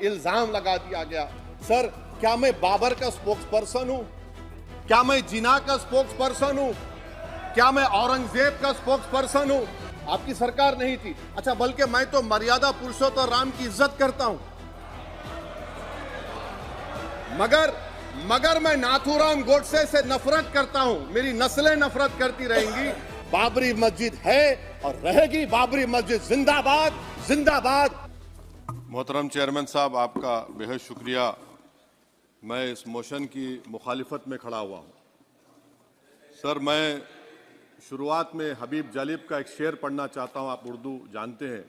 इल्जाम लगा दिया गया। सर, क्या मैं बाबर का स्पोक्स पर्सन हूं? क्या मैं जिना का स्पोक्स पर्सन हूं? क्या मैं औरंगजेब का स्पोक्स पर्सन हूं? आपकी सरकार नहीं थी। अच्छा, बल्कि मैं तो मर्यादा पुरुषोत्तम राम की इज्जत करता हूं, मगर मैं नाथूराम गोडसे से नफरत करता हूं। मेरी नस्लें नफरत करती रहेंगी। बाबरी मस्जिद है और रहेगी। बाबरी मस्जिद जिंदाबाद, जिंदाबाद। मोहतरम चेयरमैन साहब, आपका बेहद शुक्रिया। मैं इस मोशन की मुखालिफत में खड़ा हुआ हूं। सर, मैं शुरुआत में हबीब जालिब का एक शेर पढ़ना चाहता हूं। आप उर्दू जानते हैं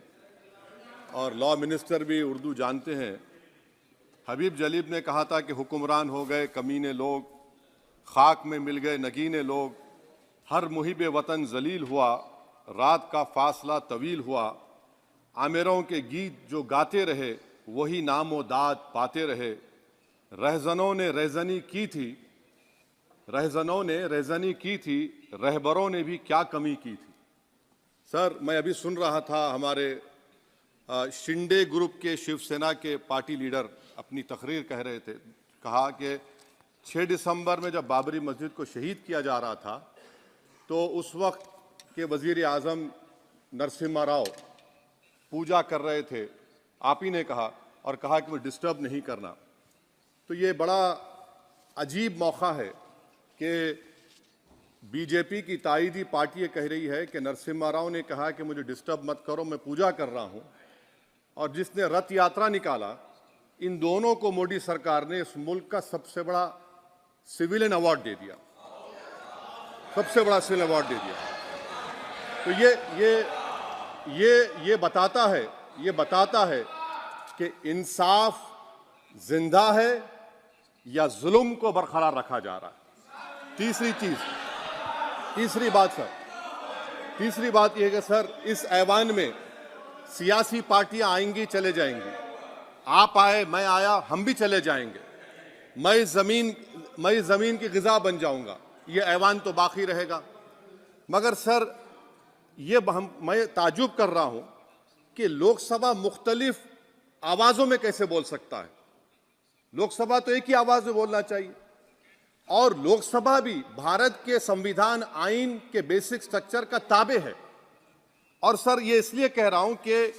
और लॉ मिनिस्टर भी उर्दू जानते हैं। हबीब जालिब ने कहा था कि हुक्मरान हो गए कमीने लोग, खाक में मिल गए नगीने लोग, हर मुहिब वतन जलील हुआ, रात का फासला तवील हुआ, आमिरों के गीत जो गाते रहे वही नामो दाद पाते रहे, रहजनों ने रेजनी की थी, रहजनों ने रेजनी की थी, रहबरों ने भी क्या कमी की थी। सर, मैं अभी सुन रहा था हमारे शिंदे ग्रुप के शिवसेना के पार्टी लीडर अपनी तकरीर कह रहे थे। कहा कि 6 दिसंबर में जब बाबरी मस्जिद को शहीद किया जा रहा था तो उस वक्त के वजीर आज़म नरसिम्हा राव पूजा कर रहे थे। आप ही ने कहा और कहा कि वो डिस्टर्ब नहीं करना। तो ये बड़ा अजीब मौका है कि बीजेपी की ताईदी पार्टी ये कह रही है कि नरसिम्हा राव ने कहा कि मुझे डिस्टर्ब मत करो, मैं पूजा कर रहा हूं, और जिसने रथ यात्रा निकाला, इन दोनों को मोदी सरकार ने इस मुल्क का सबसे बड़ा सिविलियन अवार्ड दे दिया, सबसे बड़ा सिविलियन अवार्ड दे दिया। तो ये बताता है कि इंसाफ जिंदा है या जुल्म को बरकरार रखा जा रहा है। तीसरी बात यह है कि सर, इस ऐवान में सियासी पार्टियां आएंगी, चले जाएंगी। आप आए, मैं आया, हम भी चले जाएंगे। मैं जमीन की गिजा बन जाऊंगा, ये ऐवान तो बाकी रहेगा। मगर सर, मैं ताजुब कर रहा हूं कि लोकसभा मुख्तलिफ आवाजों में कैसे बोल सकता है। लोकसभा तो एक ही आवाज में बोलना चाहिए, और लोकसभा भी भारत के संविधान आइन के बेसिक स्ट्रक्चर का ताबे है। और सर, ये इसलिए कह रहा हूं कि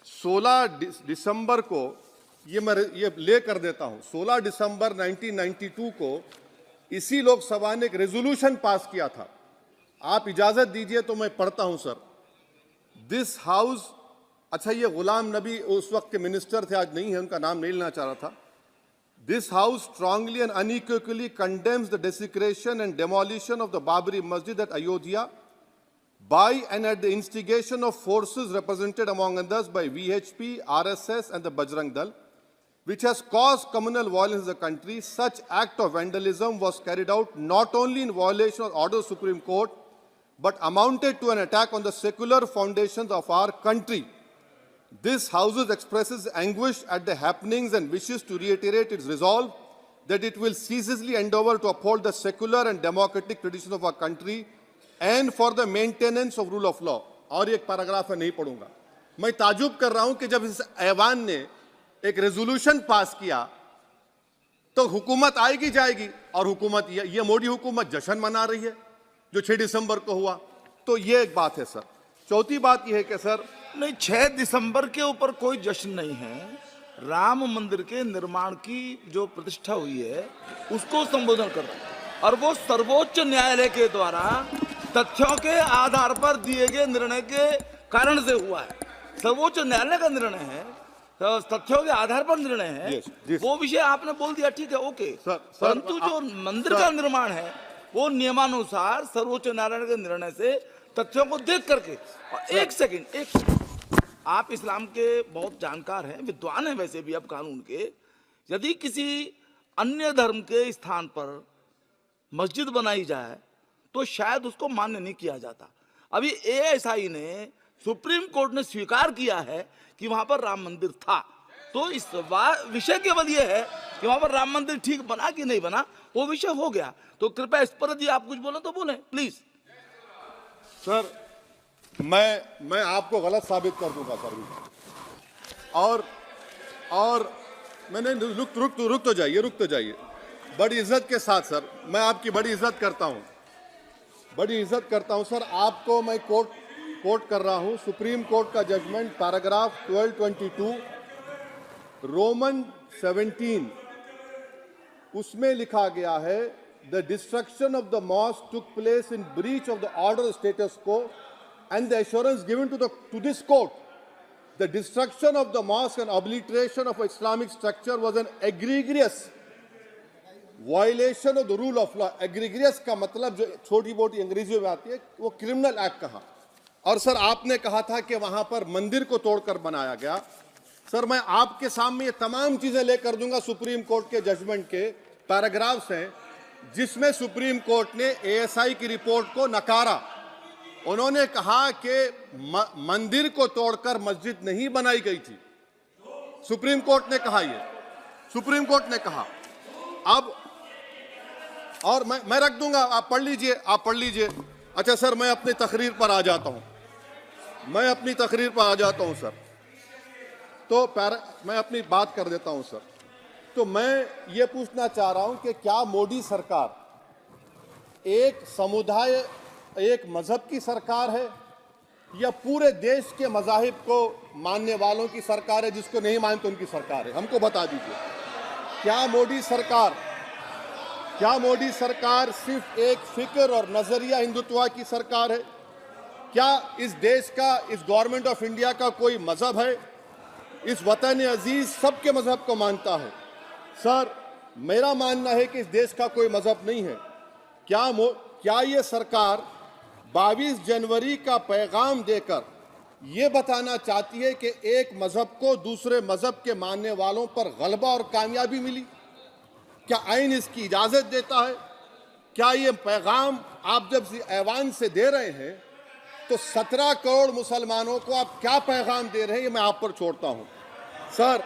16 दिसंबर को ये ले कर देता हूं। 16 दिसंबर 1992 को इसी लोकसभा ने एक रेजोल्यूशन पास किया था। आप इजाजत दीजिए तो मैं पढ़ता हूं सर। दिस हाउस, अच्छा, ये गुलाम नबी उस वक्त के मिनिस्टर थे, आज नहीं है, उनका नाम नहीं लेना चाह रहा था। This house strongly and unequivocally condemns the desecration and demolition of the Babri Masjid at Ayodhya by and at the instigation of forces represented among others by VHP, RSS and the Bajrang Dal, which has caused communal violence in the country. Such act of vandalism was carried out not only in violation of order of Supreme Court, but amounted to an attack on the secular foundations of our country. This House expresses anguish at the happenings and wishes to reiterate its resolve that it will ceaselessly endeavor to uphold the secular and democratic traditions of our country and for the maintenance of rule of law. और एक paragraph है, नहीं पढ़ूंगा। मैं ताजुब कर रहा हूं कि जब इस ऐवान ने एक रेजोल्यूशन पास किया तो हुकूमत आएगी जाएगी, और हुकूमत ये मोदी हुकूमत जश्न मना रही है जो 6 दिसंबर को हुआ। तो ये एक बात है सर। चौथी बात यह है कि सर, नहीं, 6 दिसंबर के ऊपर कोई जश्न नहीं है। राम मंदिर के निर्माण की जो प्रतिष्ठा हुई है उसको संबोधन कर रहा है, और वो सर्वोच्च न्यायालय के द्वारा तथ्यों के आधार पर दिए गए निर्णय के कारण से हुआ है। सर्वोच्च न्यायालय का निर्णय है, तो तथ्यों के आधार पर निर्णय है। वो विषय आपने बोल दिया, ठीक है, ओके। परंतु जो मंदिर का निर्माण है वो नियमानुसार सर्वोच्च न्यायालय के निर्णय से तथ्यों को देख करके। एक सेकंड, आप इस्लाम के बहुत जानकार हैं, विद्वान हैं वैसे भी अब कानून के। यदि किसी अन्य धर्म के स्थान पर मस्जिद बनाई जाए तो शायद उसको मान्य नहीं किया जाता। अभी ASI ने, सुप्रीम कोर्ट ने स्वीकार किया है कि वहां पर राम मंदिर था। तो इस विषय केवल ये है कि वहां पर राम मंदिर ठीक बना कि नहीं बना, वो विषय हो गया। तो कृपया इस पर यदि आप कुछ बोले तो बोलें प्लीज। सर, मैं आपको गलत साबित कर दूंगा सर। और और मैंने रुक तो जाइए। बड़ी इज्जत के साथ सर, मैं आपकी बड़ी इज्जत करता हूं सर। आपको मैं कोट कर रहा हूं सुप्रीम कोर्ट का जजमेंट पैराग्राफ 1222 रोमन 17, उसमें लिखा गया है the destruction of the mosque took place in breach of the order status quo and the assurance given to this court the destruction of the mosque and obliteration of Islamic structure was an egregious violation of the rule of law. Egregious का मतलब जो छोटी मोटी अंग्रेजी में आती है वो क्रिमिनल एक्ट कहा। और सर आपने कहा था कि वहां पर मंदिर को तोड़कर बनाया गया। सर मैं आपके सामने ये तमाम चीजें लेकर दूंगा, सुप्रीम कोर्ट के जजमेंट के पैराग्राफ्स हैं जिसमें सुप्रीम कोर्ट ने एएसआई की रिपोर्ट को नकारा। उन्होंने कहा कि मंदिर को तोड़कर मस्जिद नहीं बनाई गई थी। सुप्रीम कोर्ट ने कहा, सुप्रीम कोर्ट ने कहा। अब और मैं रख दूंगा, आप पढ़ लीजिए। अच्छा सर मैं अपनी तकरीर पर आ जाता हूं सर। तो मैं अपनी बात कर देता हूं सर। तो मैं ये पूछना चाह रहा हूं कि क्या मोदी सरकार एक समुदाय एक मजहब की सरकार है या पूरे देश के मजाहिब को मानने वालों की सरकार है? जिसको नहीं मानते उनकी सरकार है, हमको बता दीजिए। क्या मोदी सरकार सिर्फ एक फिक्र और नजरिया हिंदुत्व की सरकार है? क्या इस देश का, इस गवर्नमेंट ऑफ इंडिया का कोई मजहब है? इस वतन अजीज सबके मजहब को मानता है। सर मेरा मानना है कि इस देश का कोई मजहब नहीं है। क्या ये सरकार 22 जनवरी का पैगाम देकर ये बताना चाहती है कि एक मजहब को दूसरे मजहब के मानने वालों पर गलबा और कामयाबी मिली? क्या आइन इसकी इजाजत देता है? क्या ये पैगाम आप जब ऐवान से दे रहे हैं तो 17 करोड़ मुसलमानों को आप क्या पैगाम दे रहे हैं, ये मैं आप पर छोड़ता हूं। सर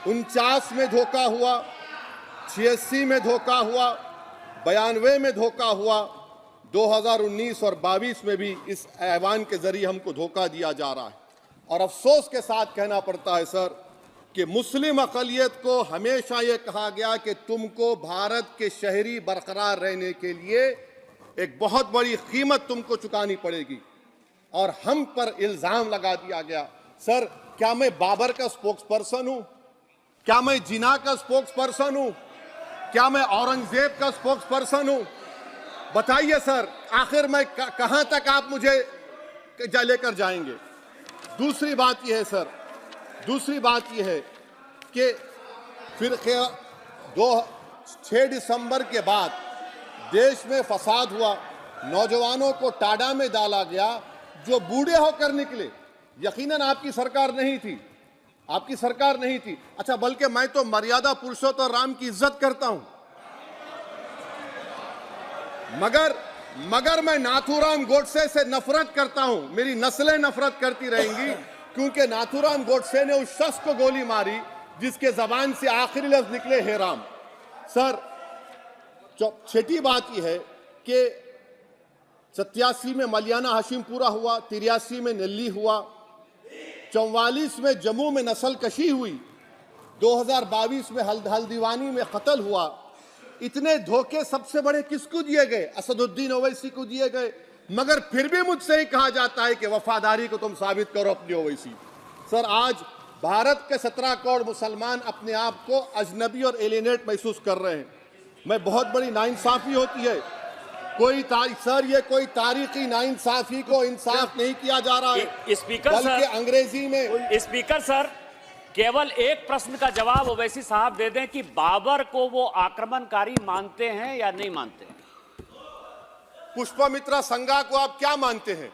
49 में धोखा हुआ, 86 में धोखा हुआ, 92 में धोखा हुआ, 2019 और 22 में भी इस ऐवान के जरिए हमको धोखा दिया जा रहा है। और अफसोस के साथ कहना पड़ता है सर कि मुस्लिम अक़लियत को हमेशा ये कहा गया कि तुमको भारत के शहरी बरकरार रहने के लिए एक बहुत बड़ी कीमत तुमको चुकानी पड़ेगी, और हम पर इल्ज़ाम लगा दिया गया। सर क्या मैं बाबर का स्पोक्स पर्सन हूँ? क्या मैं जिना का स्पोक्स पर्सन हूँ? क्या मैं औरंगजेब का स्पोक्स पर्सन हूँ? बताइए सर, आखिर मैं कहां तक आप मुझे लेकर जाएंगे? दूसरी बात यह है सर, कि फिर 6 दिसंबर के बाद देश में फसाद हुआ, नौजवानों को टाडा में डाला गया जो बूढ़े होकर निकले। यकीनन आपकी सरकार नहीं थी। अच्छा बल्कि मैं तो मर्यादा पुरुषोत्तम राम की इज्जत करता हूं, मगर मैं नाथूराम गोडसे से नफरत करता हूं। मेरी नस्लें नफरत करती रहेंगी क्योंकि नाथूराम गोडसे ने उस शख्स को गोली मारी जिसके जबान से आखिरी लफ्ज निकले हे राम। सर छठी बात यह है कि 87 में मलियाना हाशिमपुरा हुआ, 83 में नेल्ली हुआ, 44 में जम्मू में नस्ल कशी हुई, 2022 में हल्दीवानी में कत्ल हुआ। इतने धोखे सबसे बड़े किसको दिए गए? असदुद्दीन ओवैसी को दिए गए। मगर फिर भी मुझसे ही कहा जाता है कि वफादारी को तुम साबित करो अपनी ओवैसी। सर आज भारत के 17 करोड़ मुसलमान अपने आप को अजनबी और एलिनेट महसूस कर रहे हैं। मैं बहुत बड़ी नाइंसाफी होती है। सर ये कोई तारीखी नाइंसाफी को इंसाफ नहीं किया जा रहा है। स्पीकर बल्कि अंग्रेजी में स्पीकर सर केवल एक प्रश्न का जवाब ओवैसी साहब दे दें कि बाबर को वो आक्रमणकारी मानते हैं या नहीं मानते? पुष्पमित्रा संघा को आप क्या मानते हैं?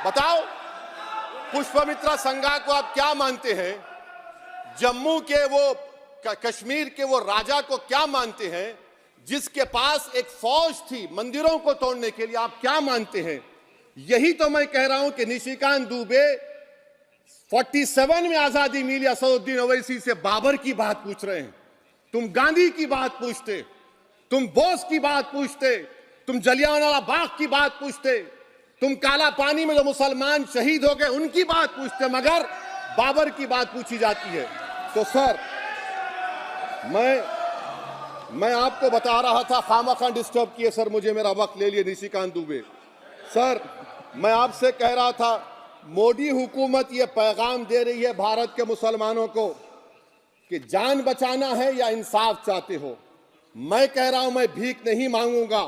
बताओ, पुष्पमित्रा संघा को आप क्या मानते हैं? जम्मू के वो कश्मीर के वो राजा को क्या मानते हैं जिसके पास एक फौज थी मंदिरों को तोड़ने के लिए? आप क्या मानते हैं? यही तो मैं कह रहा हूं कि निशिकांत दुबे 47 में आजादी मिली, असदुद्दीन ओवैसी से बाबर की बात पूछ रहे हैं। तुम गांधी की बात पूछते, तुम बोस की बात पूछते, तुम जलियांवाला बाग की बात पूछते, तुम काला पानी में जो मुसलमान शहीद हो गए उनकी बात पूछते, मगर बाबर की बात पूछी जाती है। तो सर मैं आपको बता रहा था, खामखा डिस्टर्ब किए सर, मुझे मेरा वक्त ले लिए निशिकांत दुबे। सर मैं आपसे कह रहा था, मोदी हुकूमत ये पैगाम दे रही है भारत के मुसलमानों को कि जान बचाना है या इंसाफ चाहते हो। मैं कह रहा हूं, मैं भीख नहीं मांगूंगा,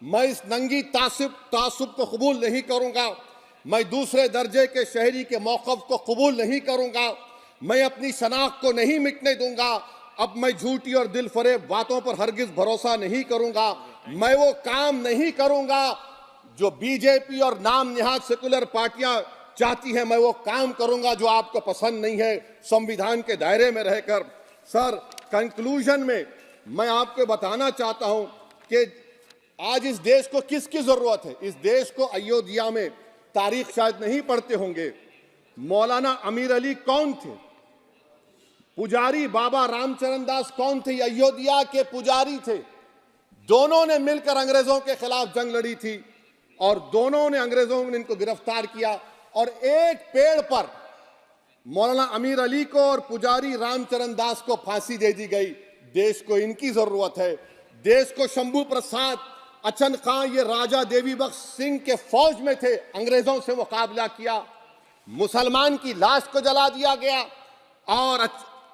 मैं इस नंगी तासुब को कबूल नहीं करूंगा, मैं दूसरे दर्जे के शहरी के मौक़िफ़ को कबूल नहीं करूंगा, मैं अपनी शनाख्त को नहीं मिटने दूंगा। अब मैं झूठी और दिल फरेब बातों पर हरगिज भरोसा नहीं करूंगा। मैं वो काम नहीं करूंगा जो बीजेपी और नाम निहाद सेकुलर पार्टियां चाहती हैं। मैं वो काम करूंगा जो आपको पसंद नहीं है, संविधान के दायरे में रहकर। सर कंक्लूजन में मैं आपको बताना चाहता हूं कि आज इस देश को किसकी जरूरत है। इस देश को अयोध्या में, तारीख शायद नहीं पढ़ते होंगे, मौलाना अमीर अली कौन थे, पुजारी बाबा रामचरण दास कौन थे, अयोध्या के पुजारी थे। दोनों ने मिलकर अंग्रेजों के खिलाफ जंग लड़ी थी और दोनों ने, अंग्रेजों ने इनको गिरफ्तार किया और एक पेड़ पर मौलाना अमीर अली को और पुजारी रामचरण दास को फांसी दे दी गई। देश को इनकी जरूरत है। देश को शंभू प्रसाद, अचन खां, ये राजा देवी बख्श सिंह के फौज में थे, अंग्रेजों से मुकाबला किया, मुसलमान की लाश को जला दिया गया और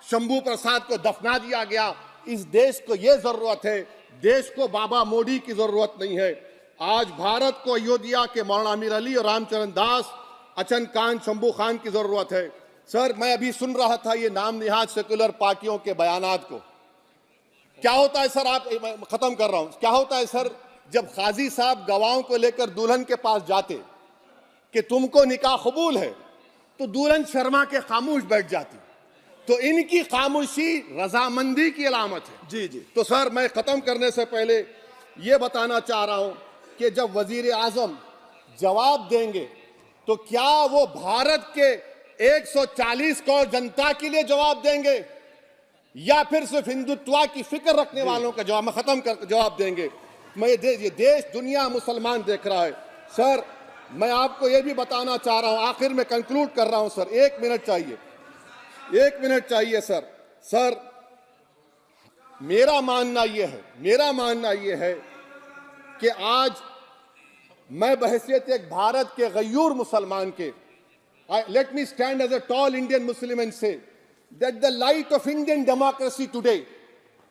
शंभू प्रसाद को दफना दिया गया। इस देश को यह जरूरत है, देश को बाबा मोदी की जरूरत नहीं है। आज भारत को अयोध्या के मौलाना अमीर अली और रामचरण दास, अचन खान, शंभू खान की जरूरत है। सर मैं अभी सुन रहा था ये नाम निहाद सेकुलर पार्टियों के बयानात को। क्या होता है सर, आप, खत्म कर रहा हूं, क्या होता है सर, जब काजी साहब गवाहों को लेकर दुल्हन के पास जाते कि तुमको निकाह कबूल है, तो दुल्हन शर्मा के खामोश बैठ जाती। तो इनकी खामोशी रजामंदी की अलामत है। जी जी। तो सर मैं खत्म करने से पहले ये बताना चाह रहा हूं कि जब वजीर आजम जवाब देंगे तो क्या वो भारत के 140 करोड़ जनता के लिए जवाब देंगे या फिर सिर्फ हिंदुत्व की फिक्र रखने वालों का जवाब, मैं खत्म कर जवाब देंगे। ये देश, दुनिया, मुसलमान देख रहा है। सर मैं आपको ये भी बताना चाह रहा हूं, आखिर में कंक्लूड कर रहा हूं सर, 1 मिनट चाहिए, 1 मिनट चाहिए सर। सर मेरा मानना यह है कि आज मैं बहैसियत एक भारत के गयूर मुसलमान के, let me stand as a tall Indian Muslim and say that the light of Indian democracy today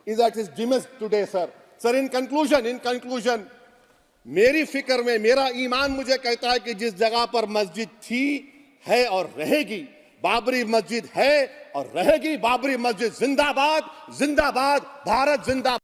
is at its dimmest today, sir. Sir, in conclusion, मेरी फिक्र में, मेरा ईमान मुझे कहता है कि जिस जगह पर मस्जिद थी, है और रहेगी, बाबरी मस्जिद है और रहेगी, बाबरी मस्जिद जिंदाबाद, जिंदाबाद, भारत जिंदाबाद।